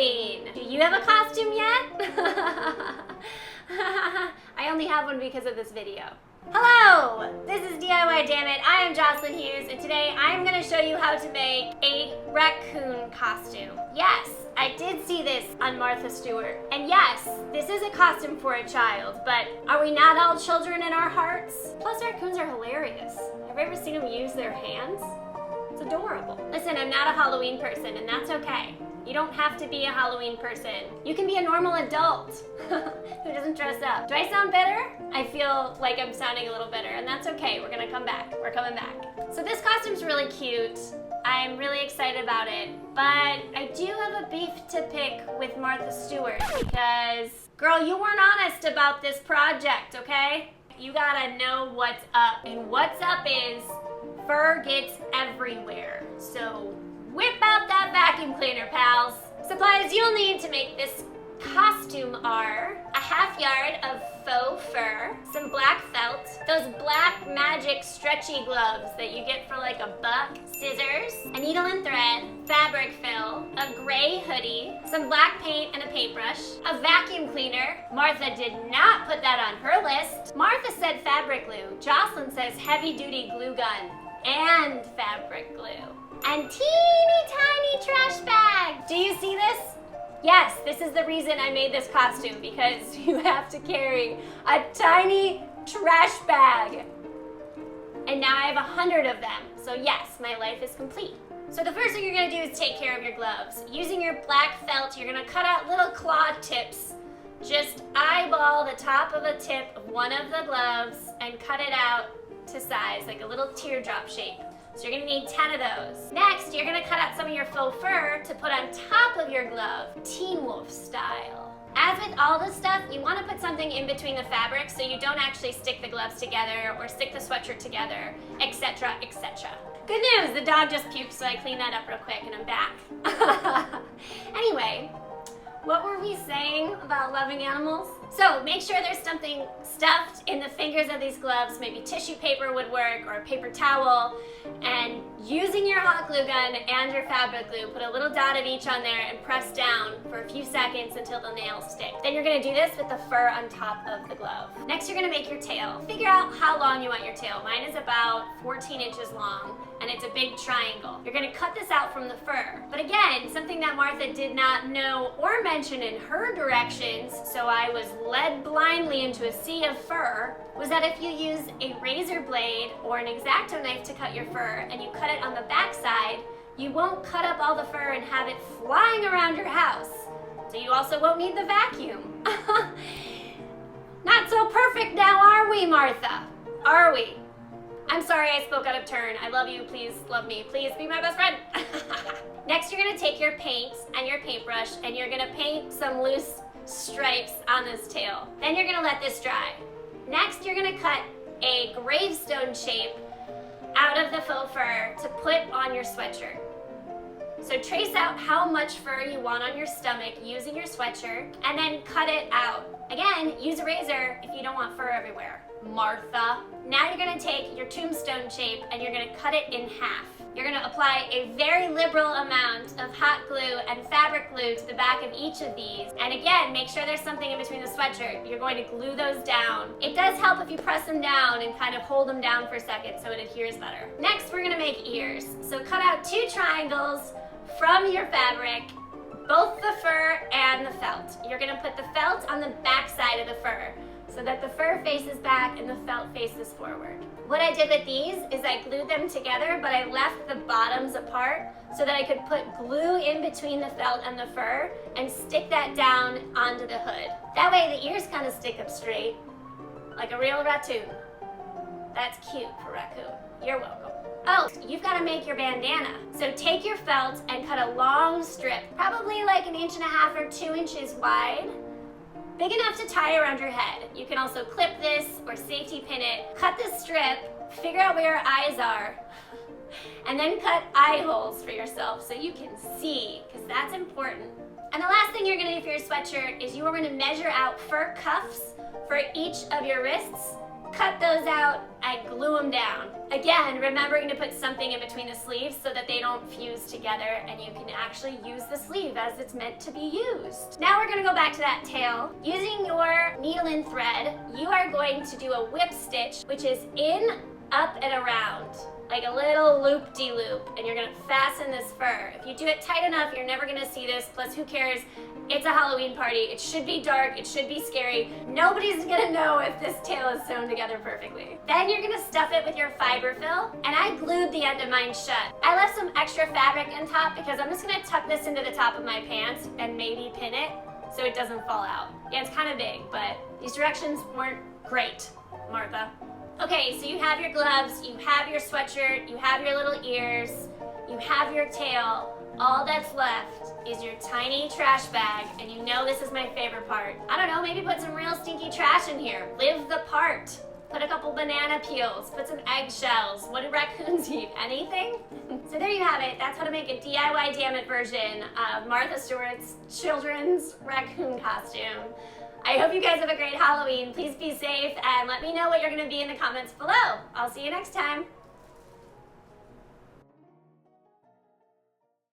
Halloween. Do you have a costume yet? I only have one because of this video. Hello, this is DIY Dammit. I am Jocelyn Hughes, and today I'm going to show you how to make a raccoon costume. Yes, I did see this on Martha Stewart. And yes, this is a costume for a child, but are we not all children in our hearts? Plus, raccoons are hilarious. Have you ever seen them use their hands? It's adorable. Listen, I'm not a Halloween person, and that's okay. You don't have to be a Halloween person. You can be a normal adult who doesn't dress up. Do I sound better? I feel like I'm sounding a little better, and that's okay. We're gonna come back. We're coming back. So this costume's really cute. I'm really excited about it, but I do have a beef to pick with Martha Stewart because, girl, you weren't honest about this project, okay? You gotta know what's up, and what's up is fur gets everywhere. So whip out that vacuum cleaner, pals. Supplies you'll need to make this costume are a half yard of faux fur, some black felt, those black magic stretchy gloves that you get for like $1, scissors, a needle and thread, fabric fill, a gray hoodie, some black paint and a paintbrush, a vacuum cleaner. Martha did not put that on her list. Martha said fabric glue. Jocelyn says heavy duty glue gun and fabric glue. And teeny tiny trash bag. Do you see this? Yes, this is the reason I made this costume, because you have to carry a tiny trash bag. And now I have 100 of them. So yes, my life is complete. So the first thing you're gonna do is take care of your gloves. Using your black felt, you're gonna cut out little claw tips. Just eyeball the top of a tip of one of the gloves and cut it out to size, like a little teardrop shape. So you're gonna need 10 of those. Next, you're gonna cut out some of your faux fur to put on top of your glove, Teen Wolf style. As with all this stuff, you wanna put something in between the fabric so you don't actually stick the gloves together or stick the sweatshirt together, etc., etc. Good news, the dog just puked, so I cleaned that up real quick and I'm back. Anyway, what were we saying about loving animals? So make sure there's something stuffed in the fingers of these gloves. Maybe tissue paper would work, or a paper towel. And using your hot glue gun and your fabric glue, put a little dot of each on there and press down for a few seconds until the nails stick. Then you're gonna do this with the fur on top of the glove. Next, you're gonna make your tail. Figure out how long you want your tail. Mine is about 14 inches long, and it's a big triangle. You're gonna cut this out from the fur. But again, something that Martha did not know or mention in her directions, so I was led blindly into a sea of fur, was that if you use a razor blade or an X-Acto knife to cut your fur and you cut it on the back side, you won't cut up all the fur and have it flying around your house. So you also won't need the vacuum. Not so perfect now, are we, Martha? Are we? I'm sorry I spoke out of turn. I love you. Please love me. Please be my best friend. Next, you're gonna take your paint and your paintbrush and you're gonna paint some loose stripes on this tail. Then you're gonna let this dry. Next, you're gonna cut a gravestone shape out of the faux fur to put on your sweatshirt. So trace out how much fur you want on your stomach using your sweatshirt and then cut it out. Again, use a razor if you don't want fur everywhere. Martha. Now you're gonna take your tombstone shape and you're gonna cut it in half. You're gonna apply a very liberal amount of hot glue and fabric glue to the back of each of these. And again, make sure there's something in between the sweatshirt. You're going to glue those down. It does help if you press them down and kind of hold them down for a second so it adheres better. Next, we're gonna make ears. So cut out 2 triangles from your fabric, both the fur and the felt. You're gonna put the felt on the back side of the fur, so that the fur faces back and the felt faces forward. What I did with these is I glued them together, but I left the bottoms apart so that I could put glue in between the felt and the fur and stick that down onto the hood. That way the ears kind of stick up straight, like a real raccoon. That's cute for raccoon. You're welcome. Oh, you've got to make your bandana. So take your felt and cut a long strip, probably like 1.5 inches or 2 inches wide, big enough to tie around your head. You can also clip this or safety pin it. Cut the strip, figure out where your eyes are, and then cut eye holes for yourself so you can see, because that's important. And the last thing you're gonna do for your sweatshirt is you are gonna measure out fur cuffs for each of your wrists. cut those out, I glue them down. Again, remembering to put something in between the sleeves so that they don't fuse together and you can actually use the sleeve as it's meant to be used. Now we're gonna go back to that tail. Using your needle and thread, you are going to do a whip stitch, which is in, up, and around. Like a little loop-de-loop, and you're gonna fasten this fur. If you do it tight enough, you're never gonna see this, plus who cares? It's a Halloween party. It should be dark, it should be scary. Nobody's gonna know if this tail is sewn together perfectly. Then you're gonna stuff it with your fiber fill, and I glued the end of mine shut. I left some extra fabric on top because I'm just gonna tuck this into the top of my pants and maybe pin it so it doesn't fall out. Yeah, it's kind of big, but these directions weren't great, Martha. Okay, so you have your gloves, you have your sweatshirt, you have your little ears, you have your tail. All that's left is your tiny trash bag, and you know this is my favorite part. I don't know, maybe put some real stinky trash in here. Live the part. Put a couple banana peels, put some eggshells. What do raccoons eat? Anything? So there you have it. That's how to make a DIY Dammit version of Martha Stewart's children's raccoon costume. I hope you guys have a great Halloween. Please be safe and let me know what you're gonna be in the comments below. I'll see you next time.